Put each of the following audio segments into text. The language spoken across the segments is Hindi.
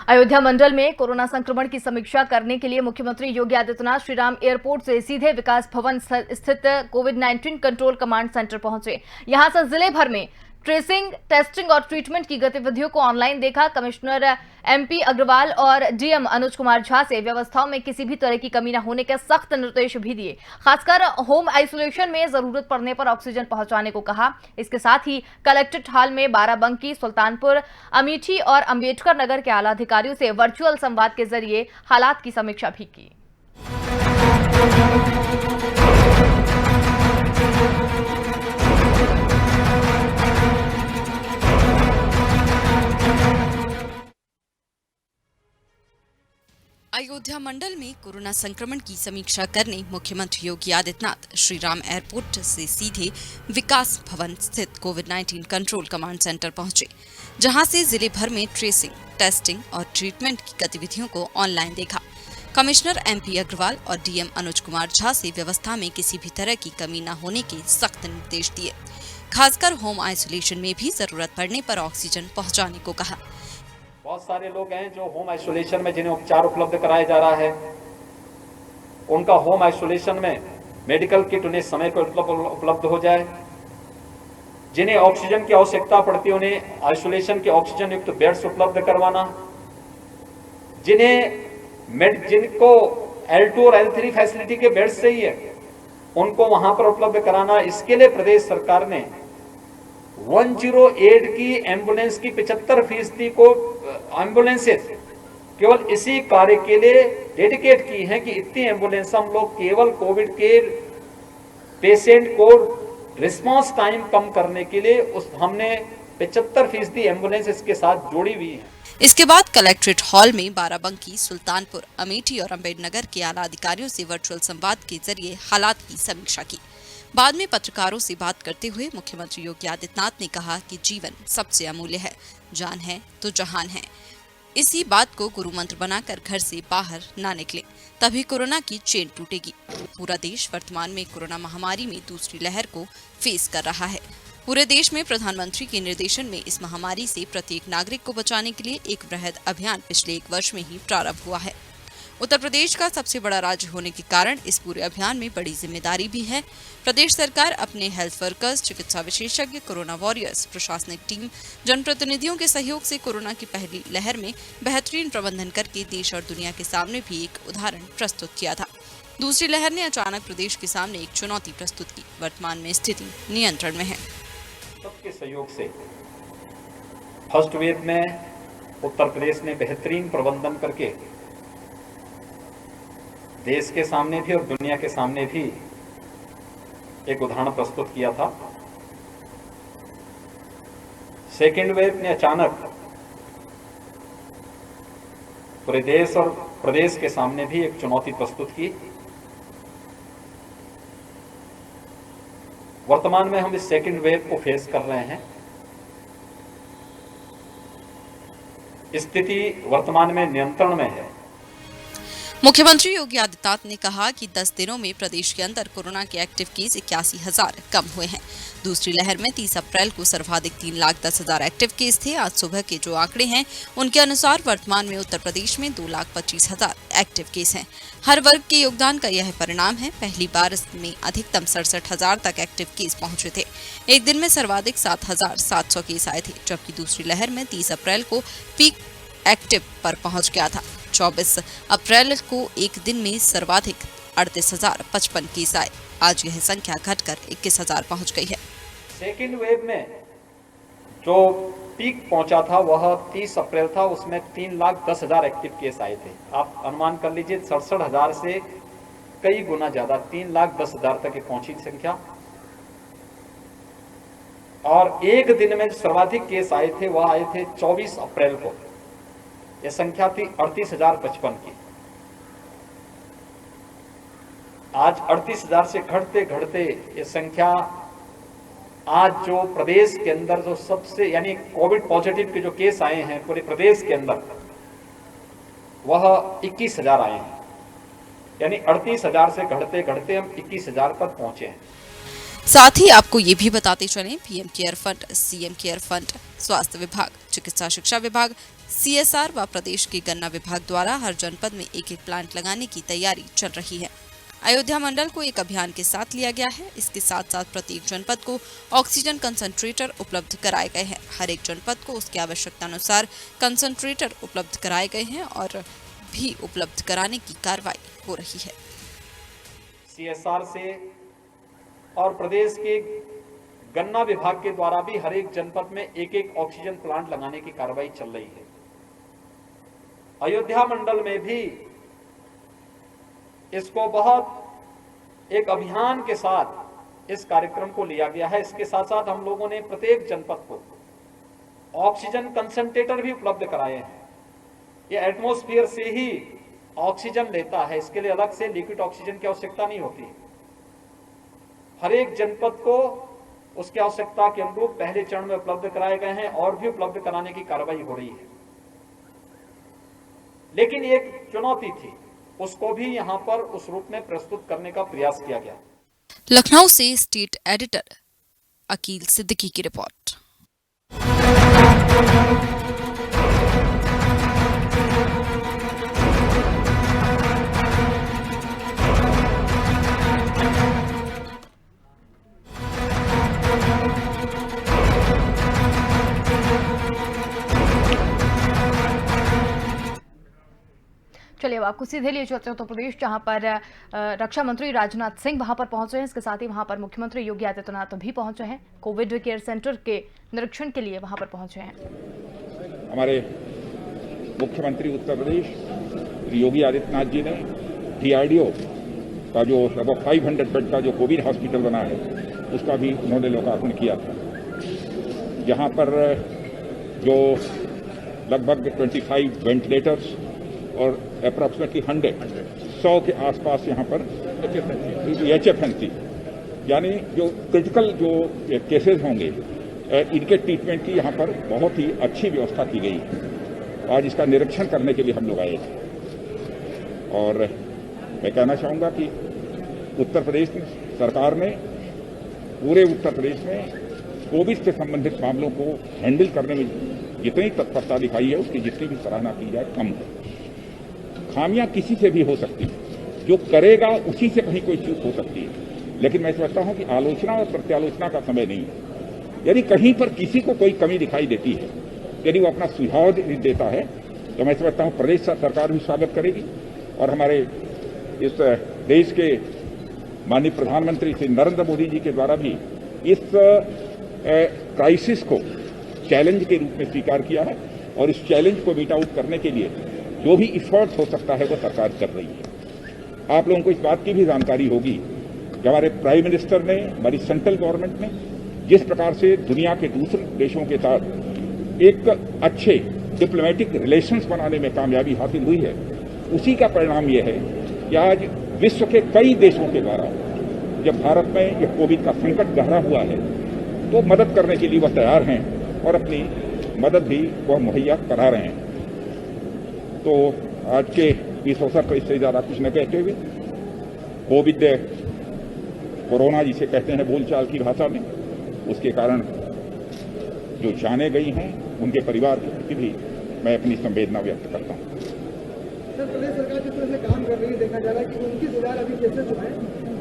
अयोध्या मंडल में कोरोना संक्रमण की समीक्षा करने के लिए मुख्यमंत्री योगी आदित्यनाथ श्रीराम एयरपोर्ट से सीधे विकास भवन स्थित कोविड-19 कंट्रोल कमांड सेंटर पहुंचे। यहां से जिले भर में ट्रेसिंग, टेस्टिंग और ट्रीटमेंट की गतिविधियों को ऑनलाइन देखा। कमिश्नर एमपी अग्रवाल और डीएम अनुज कुमार झा से व्यवस्थाओं में किसी भी तरह की कमी न होने के सख्त निर्देश भी दिए। खासकर होम आइसोलेशन में जरूरत पड़ने पर ऑक्सीजन पहुंचाने को कहा। इसके साथ ही कलेक्ट्रेट हॉल में बाराबंकी, सुल्तानपुर, अमेठी और अंबेडकर नगर के आला अधिकारियों से वर्चुअल संवाद के जरिए हालात की समीक्षा भी की। अयोध्या मंडल में कोरोना संक्रमण की समीक्षा करने मुख्यमंत्री योगी आदित्यनाथ श्रीराम एयरपोर्ट से सीधे विकास भवन स्थित कोविड-19 कंट्रोल कमांड सेंटर पहुंचे, जहां से जिले भर में ट्रेसिंग, टेस्टिंग और ट्रीटमेंट की गतिविधियों को ऑनलाइन देखा। कमिश्नर एमपी अग्रवाल और डीएम अनुज कुमार झा से व्यवस्था में किसी भी तरह की कमी न होने के सख्त निर्देश दिए। खासकर होम आइसोलेशन में भी जरूरत पड़ने पर ऑक्सीजन पहुँचाने को कहा। बहुत सारे लोग हैं जो होम आइसोलेशन में जिन्हें उपचार उपलब्ध कराया जा रहा है, उनका होम आइसोलेशन में मेडिकल किट उन्हें समय पर उपलब्ध हो जाए। जिन्हें ऑक्सीजन की आवश्यकता पड़ती है उन्हें आइसोलेशन के ऑक्सीजन युक्त बेड्स उपलब्ध करवाना। जिनको L2 और L3 फैसिलिटी के बेड्स चाहिए उनको वहां पर उपलब्ध कराना। इसके लिए प्रदेश सरकार ने 108 की एम्बुलेंस की 75% को एम्बुलेंसेस केवल इसी कार्य के लिए डेडिकेट की हैं कि इतनी एम्बुलेंस हम लोग केवल कोविड के पेशेंट को रिस्पांस टाइम कम करने के लिए हमने 75% एम्बुलेंस इसके साथ जोड़ी हुई है। इसके बाद कलेक्ट्रेट हॉल में बाराबंकी, सुल्तानपुर, अमेठी और अंबेडकर के आला अधिकारियों से वर्चुअल संवाद के जरिए हालात की समीक्षा की। बाद में पत्रकारों से बात करते हुए मुख्यमंत्री योगी आदित्यनाथ ने कहा कि जीवन सबसे अमूल्य है, जान है तो जहान है। इसी बात को गुरु मंत्र बनाकर घर से बाहर ना निकले, तभी कोरोना की चेन टूटेगी। पूरा देश वर्तमान में कोरोना महामारी में दूसरी लहर को फेस कर रहा है। पूरे देश में प्रधानमंत्री के निर्देशन में इस महामारी से प्रत्येक नागरिक को बचाने के लिए एक वृहद अभियान पिछले 1 वर्ष में ही प्रारंभ हुआ है। उत्तर प्रदेश का सबसे बड़ा राज्य होने के कारण इस पूरे अभियान में बड़ी जिम्मेदारी भी है। प्रदेश सरकार अपने हेल्थ वर्कर्स, चिकित्सा विशेषज्ञ, कोरोना वॉरियर्स, प्रशासनिक टीम, जनप्रतिनिधियों के सहयोग से कोरोना की पहली लहर में बेहतरीन प्रबंधन करके देश और दुनिया के सामने भी एक उदाहरण प्रस्तुत किया था। दूसरी लहर ने अचानक प्रदेश के सामने एक चुनौती प्रस्तुत की। वर्तमान में स्थिति नियंत्रण में है। सबके सहयोग से फर्स्ट वेव में उत्तर प्रदेश ने बेहतरीन प्रबंधन करके देश के सामने भी और दुनिया के सामने भी एक उदाहरण प्रस्तुत किया था। सेकेंड वेव ने अचानक पूरे देश और प्रदेश के सामने भी एक चुनौती प्रस्तुत की। वर्तमान में हम इस सेकेंड वेव को फेस कर रहे हैं। स्थिति वर्तमान में नियंत्रण में है। मुख्यमंत्री योगी आदित्यनाथ ने कहा कि 10 दिनों में प्रदेश के अंदर कोरोना के एक्टिव केस 81,000 कम हुए हैं। दूसरी लहर में 30 अप्रैल को सर्वाधिक 3,10,000 एक्टिव केस थे। आज सुबह के जो आंकड़े हैं उनके अनुसार वर्तमान में उत्तर प्रदेश में 2,25,000 एक्टिव केस हैं। हर वर्ग के योगदान का यह परिणाम है। पहली बार इसमें अधिकतम 67,000 तक एक्टिव केस पहुंचे थे। एक दिन में सर्वाधिक 7,700 केस आए थे, जबकि दूसरी लहर में 30 अप्रैल को पीक एक्टिव पर पहुंच गया था। 24 अप्रैल को एक दिन में सर्वाधिक 38,055 केस आए। आज यह संख्या घटकर 21,000 पहुंच गई है। सेकेंड वेव में जो पीक पहुंचा था वह 30 अप्रैल था, उसमें 3,10,000 एक्टिव केस आए थे। आप अनुमान कर लीजिए 67,000 से कई गुना ज्यादा 3,10,000 तक पहुंची संख्या। और एक दिन में सर्वाधिक केस आए थे वह आए थे 24 अप्रैल को। यह संख्या थी 38,055 की। आज 38,000 से घटते घटते ये संख्या आज जो प्रदेश के अंदर जो सबसे यानी कोविड पॉजिटिव के जो केस आए हैं पूरे प्रदेश के अंदर वह 21,000 आए हैं। यानी 38,000 से घटते घटते हम 21,000 पर पहुंचे हैं। साथ ही आपको ये भी बताते चलें, PM care fund, CM care fund, स्वास्थ्य विभाग, चिकित्सा शिक्षा विभाग, सीएसआर व प्रदेश के गन्ना विभाग द्वारा हर जनपद में एक प्लांट लगाने की तैयारी चल रही है। अयोध्या मंडल को एक अभियान के साथ लिया गया है। इसके साथ साथ प्रत्येक जनपद को ऑक्सीजन कंसंट्रेटर उपलब्ध कराए गए हैं। हर एक जनपद को उसकी आवश्यकता अनुसार कंसंट्रेटर उपलब्ध कराए गए हैं और भी उपलब्ध कराने की कार्रवाई हो रही है। सीएसआर से और प्रदेश के गन्ना विभाग के द्वारा भी हर एक जनपद में एक एक ऑक्सीजन प्लांट लगाने की कार्रवाई चल रही है। अयोध्या मंडल में भी इसको बहुत एक अभियान के साथ इस कार्यक्रम को लिया गया है। इसके साथ साथ हम लोगों ने प्रत्येक जनपद को ऑक्सीजन कंसंट्रेटर भी उपलब्ध कराए हैं। ये एटमॉस्फेयर से ही ऑक्सीजन लेता है, इसके लिए अलग से लिक्विड ऑक्सीजन की आवश्यकता नहीं होती। हर एक जनपद को उसकी आवश्यकता के अनुरूप पहले चरण में उपलब्ध कराए गए हैं और भी उपलब्ध कराने की कार्रवाई हो रही है। लेकिन एक चुनौती थी, उसको भी यहां पर उस रूप में प्रस्तुत करने का प्रयास किया गया। लखनऊ से स्टेट एडिटर अकील सिद्दीकी की रिपोर्ट। चलिए अब आपको सीधे लिए चलते हैं उत्तर प्रदेश, जहां पर रक्षा मंत्री राजनाथ सिंह वहां पर पहुंचे हैं। इसके साथ ही वहां पर मुख्यमंत्री योगी आदित्यनाथ भी पहुंचे हैं। कोविड केयर सेंटर के निरीक्षण के लिए वहां पर पहुंचे हैं। हमारे मुख्यमंत्री उत्तर प्रदेश योगी आदित्यनाथ जी ने DRDO का जो लगभग 500 बेड का जो कोविड हॉस्पिटल बना है उसका भी उन्होंने लोकार्पण किया था, जहां पर जो लगभग 25 वेंटिलेटर्स और अप्रॉक्सीमेटली 100 के आसपास यहाँ पर HFNC यानी जो क्रिटिकल जो केसेस होंगे इनके ट्रीटमेंट की यहाँ पर बहुत ही अच्छी व्यवस्था की गई है। आज इसका निरीक्षण करने के लिए हम लोग आए थे और मैं कहना चाहूँगा कि उत्तर प्रदेश सरकार ने पूरे उत्तर प्रदेश में कोविड से संबंधित मामलों को हैंडल करने में जितनी तत्परता दिखाई है उसकी जितनी भी सराहना की जाए कम है। खामियां किसी से भी हो सकती है, जो करेगा उसी से कहीं कोई चूक हो सकती है, लेकिन मैं समझता हूं कि आलोचना और प्रत्यालोचना का समय नहीं है। यदि कहीं पर किसी को कोई कमी दिखाई देती है, यदि वो अपना सुझाव देता है तो मैं समझता हूं प्रदेश सरकार भी स्वागत करेगी और हमारे इस देश के माननीय प्रधानमंत्री श्री नरेंद्र मोदी जी के द्वारा भी इस क्राइसिस को चैलेंज के रूप में स्वीकार किया है और इस चैलेंज को मीट आउट करने के लिए जो भी इफर्ट्स हो सकता है वो सरकार कर रही है। आप लोगों को इस बात की भी जानकारी होगी कि हमारे प्राइम मिनिस्टर ने, हमारी सेंट्रल गवर्नमेंट ने जिस प्रकार से दुनिया के दूसरे देशों के साथ एक अच्छे डिप्लोमेटिक रिलेशंस बनाने में कामयाबी हासिल हुई है, उसी का परिणाम यह है कि आज विश्व के कई देशों के द्वारा जब भारत में यह कोविड का संकट गहरा हुआ है तो मदद करने के लिए वह तैयार हैं और अपनी मदद भी वह मुहैया करा रहे हैं। तो आज के इस अवसर पर इससे ज़्यादा कुछ न कहते हुए कोविड कोरोना जिसे कहते हैं बोलचाल की भाषा में, उसके कारण जो जाने गई हैं उनके परिवार के प्रति भी मैं अपनी संवेदना व्यक्त करता हूँ। सर, प्रदेश सरकार जिस तरह से काम कर रही है, देखा जा रहा है कि 29,000 अभी केसेस जो हैं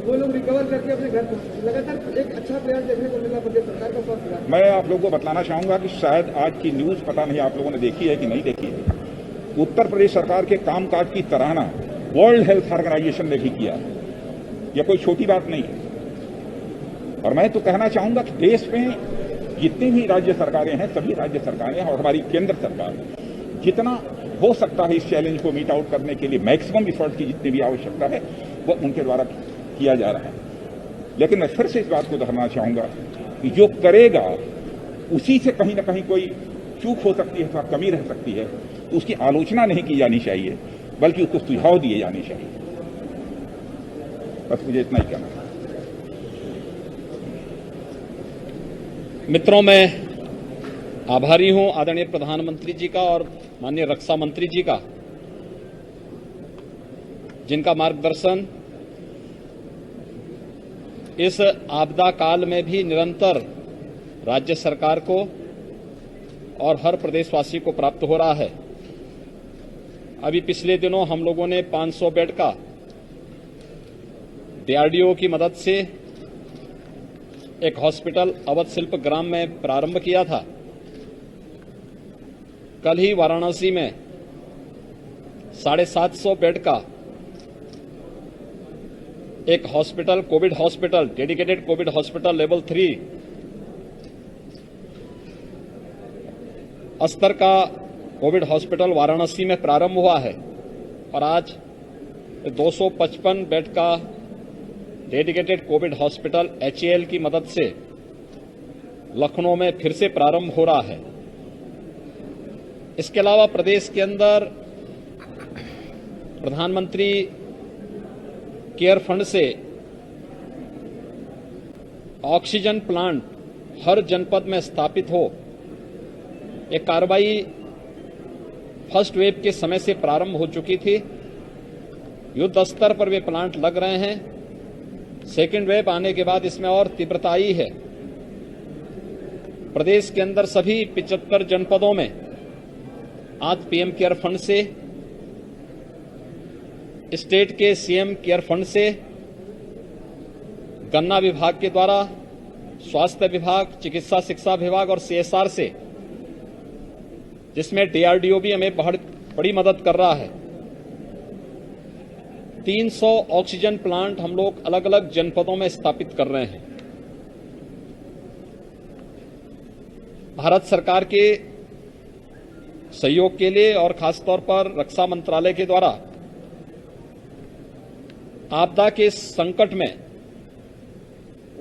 वो लोग रिकवर करके अपने घर पहुंचे। लगातार एक अच्छा प्रयास देखने को मिला प्रदेश सरकार का स्वास्थ्य विभाग। मैं आप लोगों को बतलाना चाहूँगा कि शायद आज की न्यूज़ पता नहीं आप लोगों ने देखी है कि नहीं देखी है, उत्तर प्रदेश सरकार के कामकाज की सराहना वर्ल्ड हेल्थ ऑर्गेनाइजेशन ने भी किया। यह कोई छोटी बात नहीं है और मैं तो कहना चाहूँगा कि देश में जितनी भी राज्य सरकारें हैं, सभी राज्य सरकारें और हमारी केंद्र सरकार जितना हो सकता है इस चैलेंज को मीट आउट करने के लिए मैक्सिमम इफर्ट की जितनी भी आवश्यकता है वो उनके द्वारा किया जा रहा है। लेकिन मैं फिर से इस बात को दोहराना चाहूँगा कि जो करेगा उसी से कहीं ना कहीं कोई चूक हो सकती है अथवा कमी रह सकती है, तो उसकी आलोचना नहीं की जानी चाहिए बल्कि उसको सुझाव दिए जाने चाहिए। बस मुझे इतना ही कहना है। मित्रों, मैं आभारी हूं आदरणीय प्रधानमंत्री जी का और माननीय रक्षा मंत्री जी का, जिनका मार्गदर्शन इस आपदा काल में भी निरंतर राज्य सरकार को और हर प्रदेशवासी को प्राप्त हो रहा है। अभी पिछले दिनों हम लोगों ने 500 बेड का डीआरडीओ की मदद से एक हॉस्पिटल अवध शिल्प ग्राम में प्रारंभ किया था। कल ही वाराणसी में 750 बेड का एक hospital, Covid hospital, dedicated Covid hospital level 3 स्तर का कोविड हॉस्पिटल वाराणसी में प्रारंभ हुआ है और आज 255 बेड का डेडिकेटेड कोविड हॉस्पिटल HAL की मदद से लखनऊ में फिर से प्रारंभ हो रहा है। इसके अलावा प्रदेश के अंदर प्रधानमंत्री केयर फंड से ऑक्सीजन प्लांट हर जनपद में स्थापित हो, एक कार्रवाई फर्स्ट वेव के समय से प्रारंभ हो चुकी थी। युद्ध स्तर पर वे प्लांट लग रहे हैं। सेकेंड वेव आने के बाद इसमें और तीव्रता आई है। प्रदेश के अंदर सभी 75 जनपदों में आज पीएम केयर फंड से, स्टेट के सीएम केयर फंड से, गन्ना विभाग के द्वारा, स्वास्थ्य विभाग, चिकित्सा शिक्षा विभाग और CSR से, जिसमें डीआरडीओ भी हमें बड़ी मदद कर रहा है, 300 ऑक्सीजन प्लांट हम लोग अलग अलग जनपदों में स्थापित कर रहे हैं। भारत सरकार के सहयोग के लिए और खासतौर पर रक्षा मंत्रालय के द्वारा आपदा के संकट में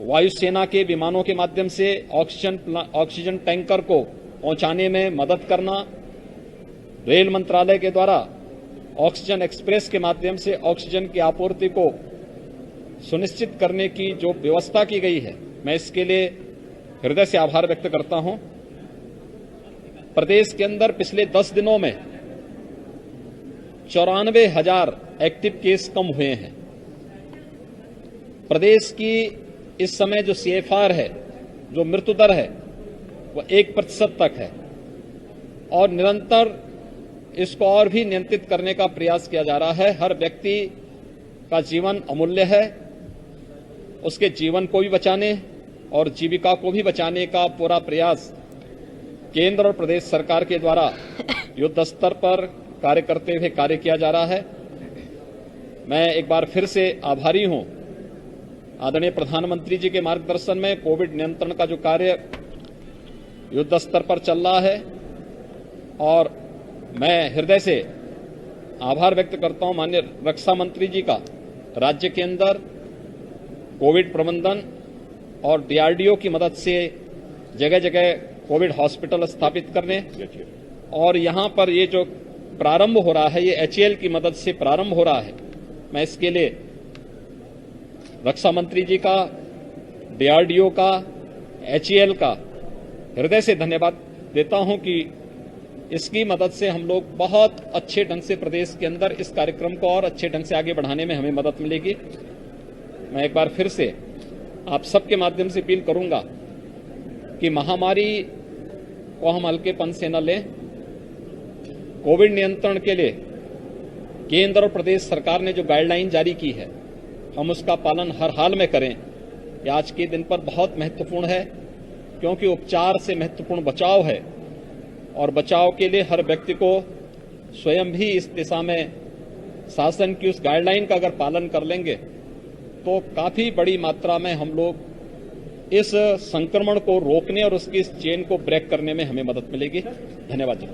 वायुसेना के विमानों के माध्यम से ऑक्सीजन टैंकर को पहुंचाने में मदद करना, रेल मंत्रालय के द्वारा ऑक्सीजन एक्सप्रेस के माध्यम से ऑक्सीजन की आपूर्ति को सुनिश्चित करने की जो व्यवस्था की गई है, मैं इसके लिए हृदय से आभार व्यक्त करता हूं। प्रदेश के अंदर पिछले 10 दिनों में 94,000 एक्टिव केस कम हुए हैं। प्रदेश की इस समय जो CFR है, जो मृत्यु दर है, वो 1% तक है और निरंतर इसको और भी नियंत्रित करने का प्रयास किया जा रहा है। हर व्यक्ति का जीवन अमूल्य है, उसके जीवन को भी बचाने और जीविका को भी बचाने का पूरा प्रयास केंद्र और प्रदेश सरकार के द्वारा युद्ध स्तर पर कार्य करते हुए कार्य किया जा रहा है। मैं एक बार फिर से आभारी हूं आदरणीय प्रधानमंत्री जी के मार्गदर्शन में कोविड नियंत्रण का जो कार्य युद्ध स्तर पर चल रहा है, और मैं हृदय से आभार व्यक्त करता हूं माननीय रक्षा मंत्री जी का, राज्य के अंदर कोविड प्रबंधन और डीआरडीओ की मदद से जगह जगह कोविड हॉस्पिटल स्थापित करने, और यहां पर ये जो प्रारंभ हो रहा है, ये HAL की मदद से प्रारंभ हो रहा है। मैं इसके लिए रक्षा मंत्री जी का, डीआरडीओ का, HAL का हृदय से धन्यवाद देता हूं कि इसकी मदद से हम लोग बहुत अच्छे ढंग से प्रदेश के अंदर इस कार्यक्रम को और अच्छे ढंग से आगे बढ़ाने में हमें मदद मिलेगी। मैं एक बार फिर से आप सबके माध्यम से अपील करूंगा कि महामारी को हम हल्केपन से न लें। कोविड नियंत्रण के लिए केंद्र और प्रदेश सरकार ने जो गाइडलाइन जारी की है, हम उसका पालन हर हाल में करें। ये आज के दिन पर बहुत महत्वपूर्ण है, क्योंकि उपचार से महत्वपूर्ण बचाव है, और बचाव के लिए हर व्यक्ति को स्वयं भी इस दिशा में शासन की उस गाइडलाइन का अगर पालन कर लेंगे तो काफी बड़ी मात्रा में हम लोग इस संक्रमण को रोकने और उसकी इस चेन को ब्रेक करने में हमें मदद मिलेगी। धन्यवाद जी।